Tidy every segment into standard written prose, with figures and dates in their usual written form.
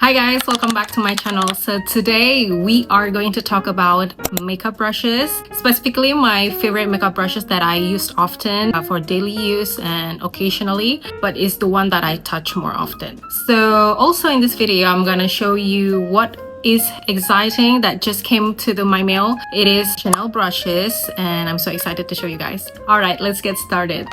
Hi guys, welcome back to my channel. So today we are going to talk about makeup brushes, specifically my favorite makeup brushes that I use often for daily use and occasionally, but it's the one that I touch more often. So also in this video, I'm gonna show you what is exciting that just came to my mail. It is Chanel brushes and I'm so excited to show you guys. All right, let's get started.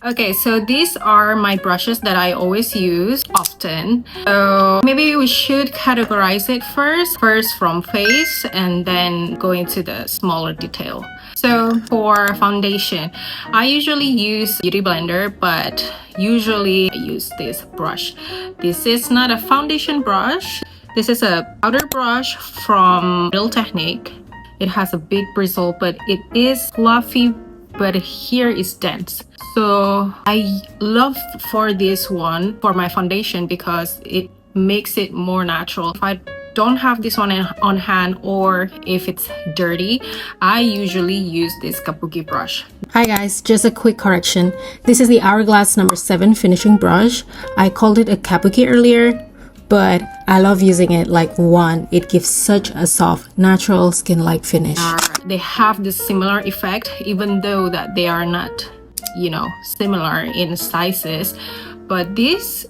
Okay, so these are my brushes that I always use often. So maybe we should categorize it first from face and then go into the smaller detail. So for foundation, I usually use Beauty Blender, but usually I use this brush. This is not a foundation brush. This is a powder brush from Real Technique. It has a big bristle, but it is fluffy, but here is dense. So I love for this one for my foundation because it makes it more natural. If I don't have this one on hand or if it's dirty, I usually use this kabuki brush. Hi guys, just a quick correction. This is the Hourglass number 7 finishing brush. I called it a kabuki earlier, but I love using it. Like, one, it gives such a soft, natural skin-like finish. They have this similar effect, even though that they are not, you know, similar in sizes. But this,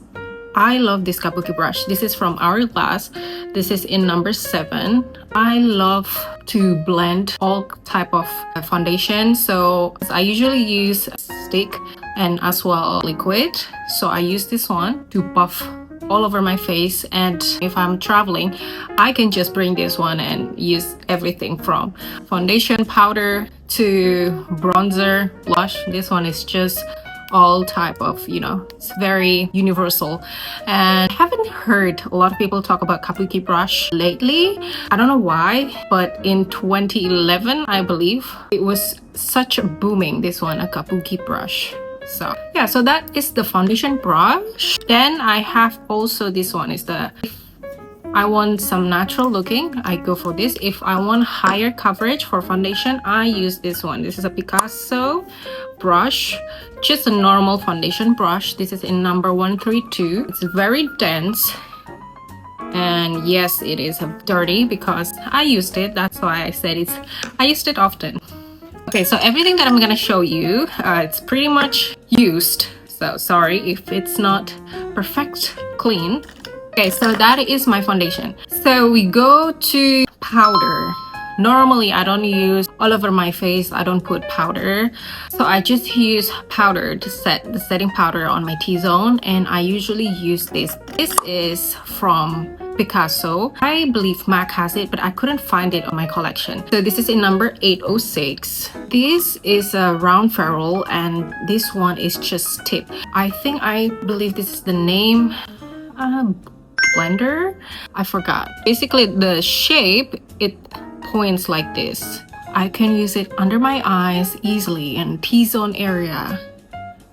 I love this kabuki brush. This is from Hourglass. This is in number 7. I love to blend all type of foundation. So I usually use stick and as well liquid. So I use this one to buff all over my face, and if I'm traveling, I can just bring this one and use everything from foundation, powder to bronzer, blush. This one is just all type of, you know, it's very universal. And I haven't heard a lot of people talk about kabuki brush lately. I don't know why, but in 2011 I believe it was such a booming, this one, a kabuki brush. So yeah, so that is the foundation brush. Then I have also this one is the, if I want some natural looking, I go for this. If I want higher coverage for foundation, I use this one. This is a Piccasso brush, just a normal foundation brush. This is in number 132. It's very dense. And yes, it is dirty because I used it. That's why I said I used it often. Okay, so everything that I'm gonna show you, it's pretty much used. So sorry if it's not perfect clean. Okay, so that is my foundation. So we go to powder. Normally I don't use all over my face. I don't put powder. So I just use powder to set the setting powder on my T-zone, and I usually use this. This is from Piccasso. I believe MAC has it, but I couldn't find it on my collection. So this is in number 806. This is a round ferrule and this one is just tip. I believe this is the name, blender. I forgot. Basically the shape, it points like this. I can use it under my eyes easily and T-zone area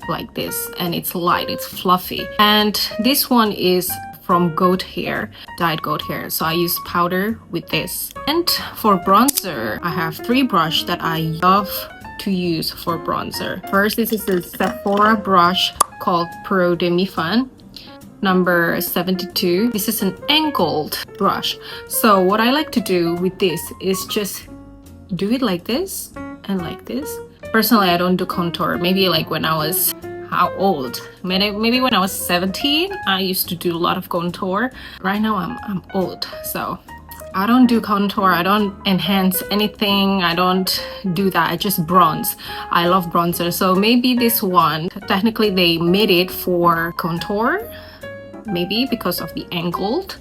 like this, and it's light, it's fluffy. And this one is from goat hair, dyed goat hair. So I use powder with this. And for bronzer, I have 3 brushes that I love to use for bronzer. First, this is the Sephora brush called Pro Demi Fun, number 72. This is an angled brush. So what I like to do with this is just do it like this and like this. Personally, I don't do contour. Maybe like when I was, how old? Maybe when I was 17, I used to do a lot of contour. Right now I'm old, so I don't do contour. I don't enhance anything. I don't do that. I just bronze. I love bronzer. So maybe this one, technically they made it for contour, maybe because of the angled,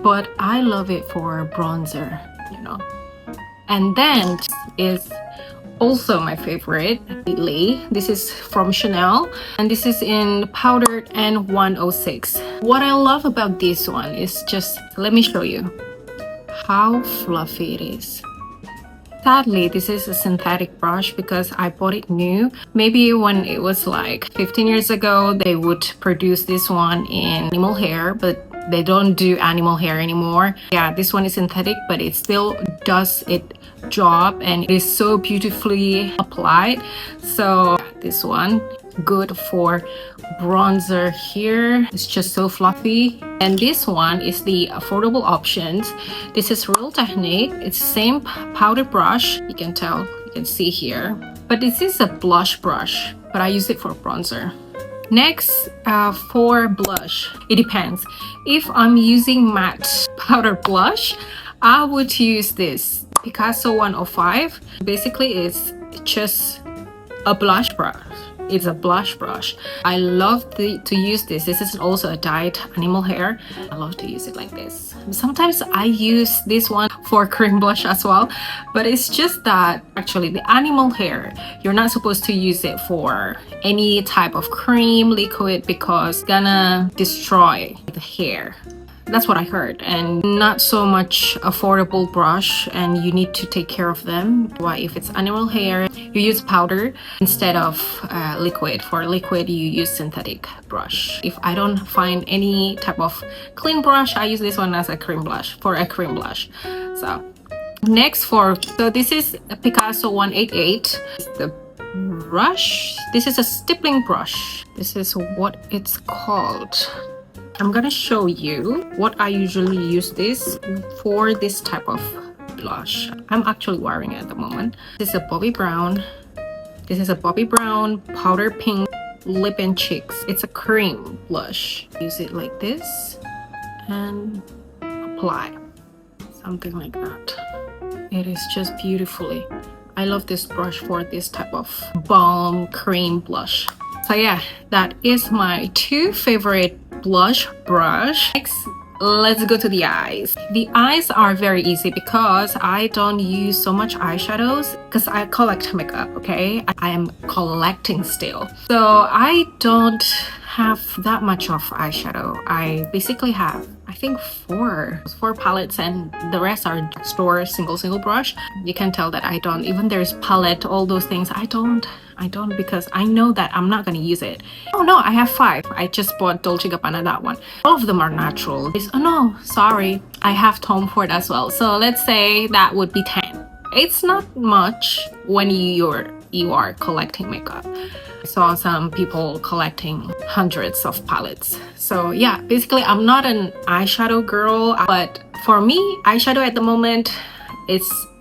but I love it for bronzer, you know. And then is also my favorite, lately. This is from Chanel and this is in powdered and 106. What I love about this one is just, let me show you how fluffy it is. Sadly, this is a synthetic brush because I bought it new. Maybe when it was like 15 years ago, they would produce this one in animal hair, but they don't do animal hair anymore. Yeah, this one is synthetic, but it still does it job and it is so beautifully applied. So this one, good for bronzer here. It's just so fluffy. And this one is the affordable options. This is Real Technique. It's same powder brush. You can tell, you can see here. But this is a blush brush, but I use it for bronzer. Next, for blush, it depends. If I'm using matte powder blush, I would use this Piccasso 105. Basically, it's just a blush brush. It's a blush brush. I love to use this. This is also a dyed animal hair. I love to use it like this. Sometimes I use this one for cream blush as well, but it's just that actually the animal hair, you're not supposed to use it for any type of cream liquid because it's gonna destroy the hair. That's what I heard, and not so much affordable brush, and you need to take care of them. Why, if it's animal hair, you use powder instead of liquid. For liquid, you use synthetic brush. If I don't find any type of clean brush, I use this one as a cream blush, for a cream blush. So next, so this is a Piccasso 188. The brush, this is a stippling brush. This is what it's called. I'm gonna show you what I usually use this for, this type of blush. I'm actually wearing it at the moment. This is a Bobbi Brown. This is a Bobbi Brown powder pink lip and cheeks. It's a cream blush. Use it like this and apply something like that. It is just beautifully. I love this brush for this type of balm cream blush. So yeah, that is my two favorite blush brush. Next, let's go to the eyes. The eyes are very easy because I don't use so much eyeshadows because I collect makeup, okay? I am collecting still. So I don't have that much of eyeshadow. I basically have, I think four palettes, and the rest are store single brush. You can tell that I don't, even there's palette, all those things, I don't because I know that I'm not gonna use it. Oh no, I have 5. I just bought Dolce & Gabbana, that one. All of them are natural. Oh no, sorry, I have Tom Ford as well. So let's say that would be 10. It's not much when you are collecting makeup. I saw some people collecting hundreds of palettes. So yeah, basically I'm not an eyeshadow girl, but for me, eyeshadow at the moment,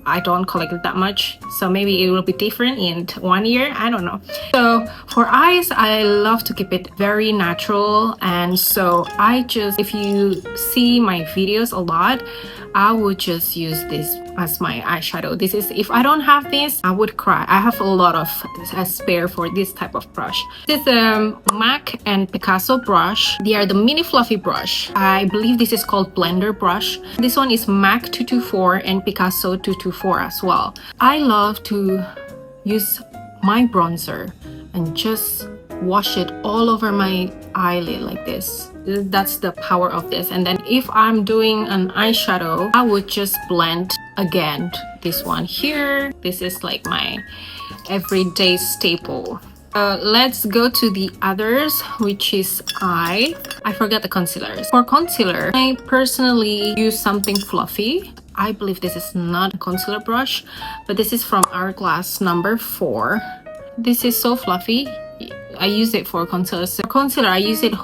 I don't collect it that much, so maybe it will be different in 1 year, I don't know. So for eyes, I love to keep it very natural, and so if you see my videos a lot, I would just use this as my eyeshadow. This is, if I don't have this, I would cry. I have a lot of spare for this type of brush. This is MAC and Picasso brush. They are the mini fluffy brush. I believe this is called blender brush. This one is MAC 224 and Picasso 224 as well. I love to use my bronzer and just wash it all over my eyelid like this. That's the power of this. And then if I'm doing an eyeshadow, I would just blend again this one here. This is like my everyday staple. Let's go to the others, which is I forgot the concealers. For concealer, I personally use something fluffy. I believe this is not a concealer brush, but this is from Hourglass number 4. This is so fluffy. I use it for concealer. So for concealer, I use it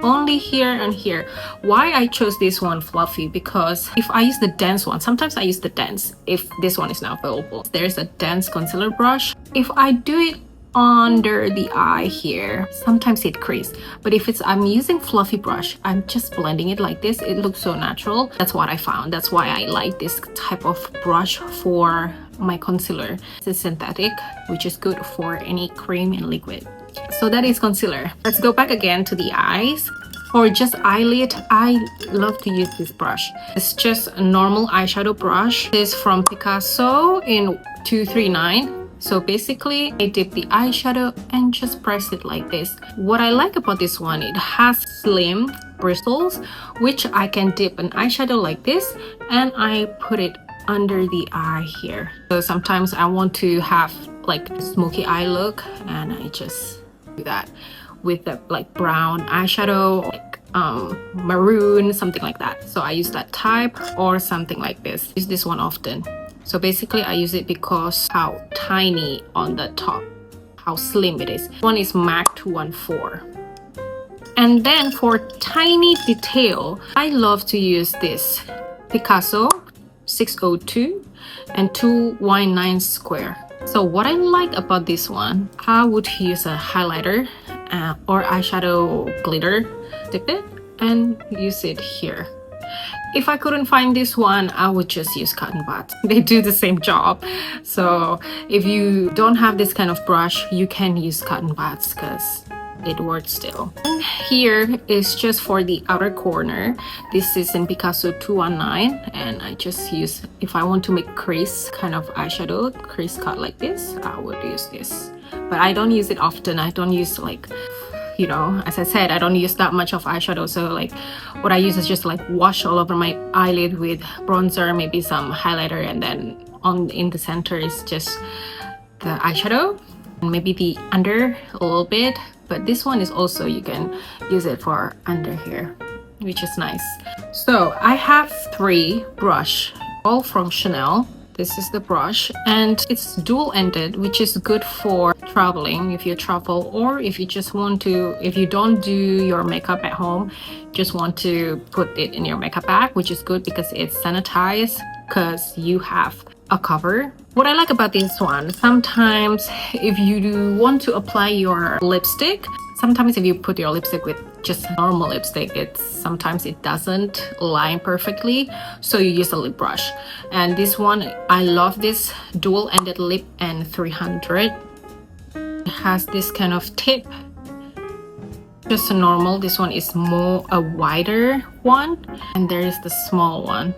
only here and here. Why I chose this one fluffy? Because if I use the dense one, sometimes I use the dense if this one is not available. There's a dense concealer brush. If I do it under the eye here, sometimes it creases, but if I'm using fluffy brush, I'm just blending it like this, it looks so natural. That's what I found. That's why I like this type of brush for my concealer. It's synthetic, which is good for any cream and liquid. So that is concealer. Let's go back again to the eyes. For just eyelid, I love to use this brush. It's just a normal eyeshadow brush. This is from Piccasso in 239. So basically, I dip the eyeshadow and just press it like this. What I like about this one, it has slim bristles, which I can dip an eyeshadow like this and I put it under the eye here. So sometimes I want to have like a smoky eye look, and I just do that with the like brown eyeshadow, like maroon, something like that. So I use that type or something like this. Use this one often. So basically I use it because how tiny on the top, how slim it is. One is MAC 214. And then for tiny detail, I love to use this Piccasso 602 and 219 square. So what I like about this one, I would use a highlighter or eyeshadow glitter, dip it and use it here. If I couldn't find this one, I would just use cotton buds. They do the same job. So if you don't have this kind of brush, you can use cotton buds because it works still. And here is just for the outer corner. This is in Picasso 219 and I just use, if I want to make crease kind of eyeshadow, crease cut like this, I would use this. But I don't use it often. I don't use like, you know, as I said, I don't use that much of eyeshadow. So like what I use is just like wash all over my eyelid with bronzer, maybe some highlighter, and then in the center is just the eyeshadow and maybe the under a little bit. But this one is also, you can use it for under here, which is nice. So I have 3 brush, all from Chanel. This is the brush and it's dual-ended, which is good for traveling if you travel, or if you just want to, if you don't do your makeup at home, just want to put it in your makeup bag, which is good because it's sanitized because you have a cover. What I like about this one, sometimes if you do want to apply your lipstick, sometimes if you put your lipstick with just normal lipstick, sometimes it doesn't line perfectly, so you use a lip brush. And this one, I love this dual-ended lip and 300. It has this kind of tip, just a normal. This one is more a wider one, and there is the small one.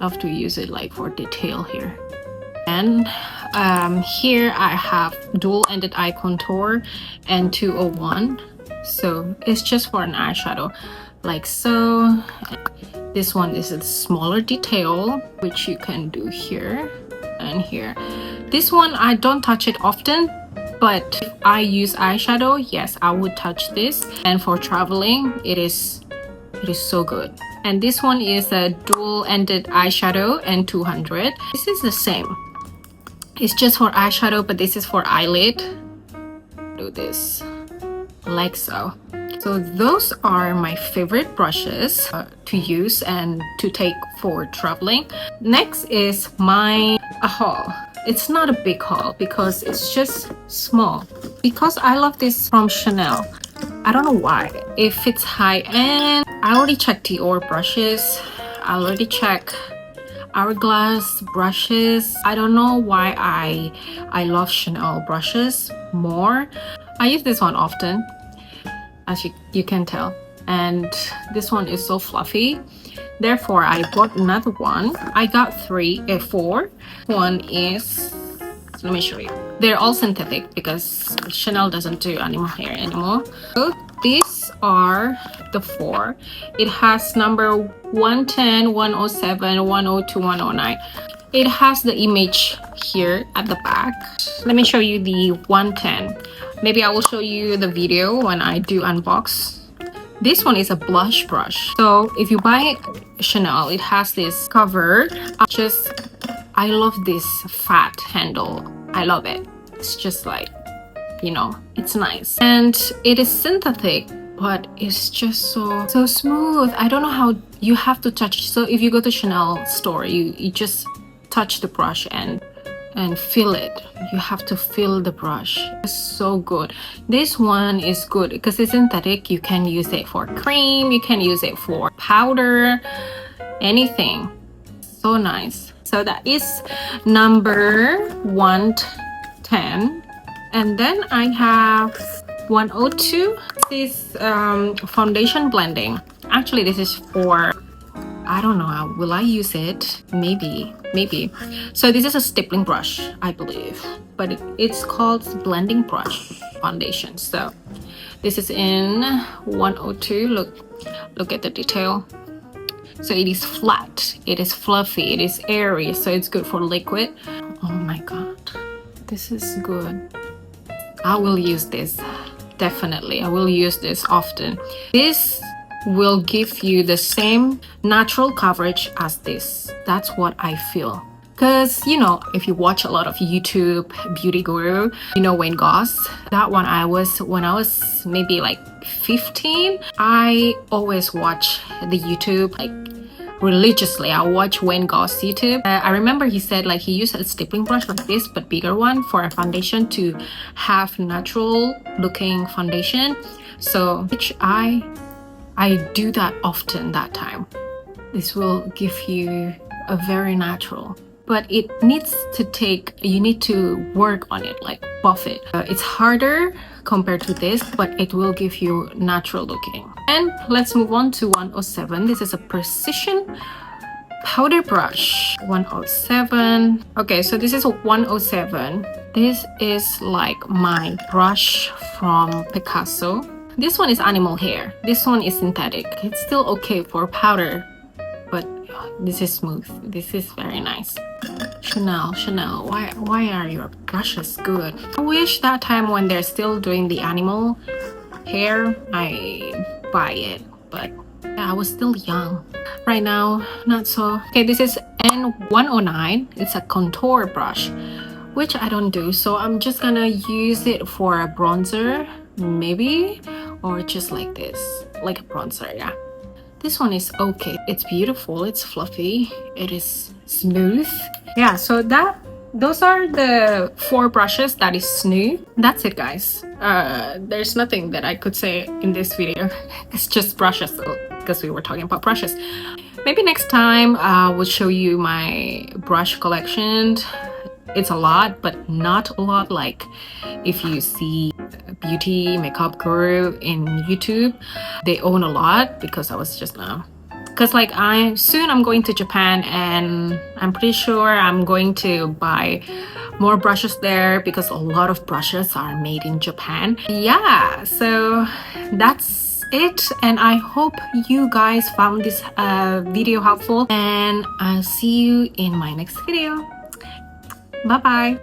Love to use it like for detail here. And here I have dual-ended eye contour and 201. So it's just for an eyeshadow like so. This one is a smaller detail, which you can do here and here. This one I don't touch it often, but if I use eyeshadow, yes, I would touch this. And for traveling, it is so good. And this one is a dual-ended eyeshadow and 200. This is the same. It's just for eyeshadow, but this is for eyelid. Do this like so. So those are my favorite brushes to use and to take for traveling. Next is my haul. It's not a big haul because it's just small. Because I love this from Chanel. I don't know why. If it's high-end, I already checked Dior brushes. I already checked Hourglass brushes. I don't know why I love Chanel brushes more. I use this one often, as you can tell. And this one is so fluffy. Therefore, I bought another one. I got 4. One is, let me show you. They're all synthetic because Chanel doesn't do animal hair anymore. So these are the 4. It has number 110, 107, 102, 109. It has the image here at the back. Let me show you the 110. Maybe I will show you the video when I do unbox. This one is a blush brush. So if you buy Chanel, it has this cover. I love this fat handle. I love it. It's just like, you know, it's nice. And it is synthetic, but it's just so smooth. I don't know how you have to touch. So if you go to Chanel store, you just touch the brush and feel it. You have to feel the brush. It's so good. This one is good because it's synthetic. You can use it for cream, you can use it for powder, anything. So nice. So that is number 110. And then I have 102. This is foundation blending. Actually, this is for, I don't know, will I use it? Maybe. So this is a stippling brush, I believe, but it's called blending brush foundation. So this is in 102. Look at the detail. So it is flat, it is fluffy, it is airy, so it's good for liquid. Oh my god, this is good. I will use this, definitely. I will use this often. This will give you the same natural coverage as this. That's what I feel. Because, you know, if you watch a lot of YouTube beauty guru, you know Wayne Goss. That one when I was maybe like 15, I always watch the YouTube like religiously. I watch Wayne Goss YouTube. I remember he said like he used a stippling brush like this but bigger one for a foundation to have natural looking foundation. So which I do that often that time. This will give you a very natural, but it needs to take, you need to work on it, like buff it. It's harder compared to this, but it will give you natural looking. And let's move on to 107. This is a precision powder brush. 107. Okay, so this is a 107. This is like my brush from Piccasso. This one is animal hair. This one is synthetic. It's still okay for powder, but this is smooth. This is very nice. Chanel, why are your brushes good? I wish that time when they're still doing the animal hair, I buy it, but yeah, I was still young. Right now, not so. Okay, this is N109. It's a contour brush, which I don't do, so I'm just gonna use it for a bronzer, maybe, or just like this, like a bronzer, yeah. This one is okay. It's beautiful, it's fluffy, it is smooth. Yeah, so those are the 4 brushes that is new. That's it, guys. There's nothing that I could say in this video. It's just brushes because we were talking about brushes. Maybe next time I will show you my brush collection. It's a lot, but not a lot like if you see beauty makeup guru in YouTube. They own a lot because I was just because like I'm going to Japan, and I'm pretty sure I'm going to buy more brushes there because a lot of brushes are made in Japan. Yeah, so that's it, and I hope you guys found this video helpful, and I'll see you in my next video. Bye bye.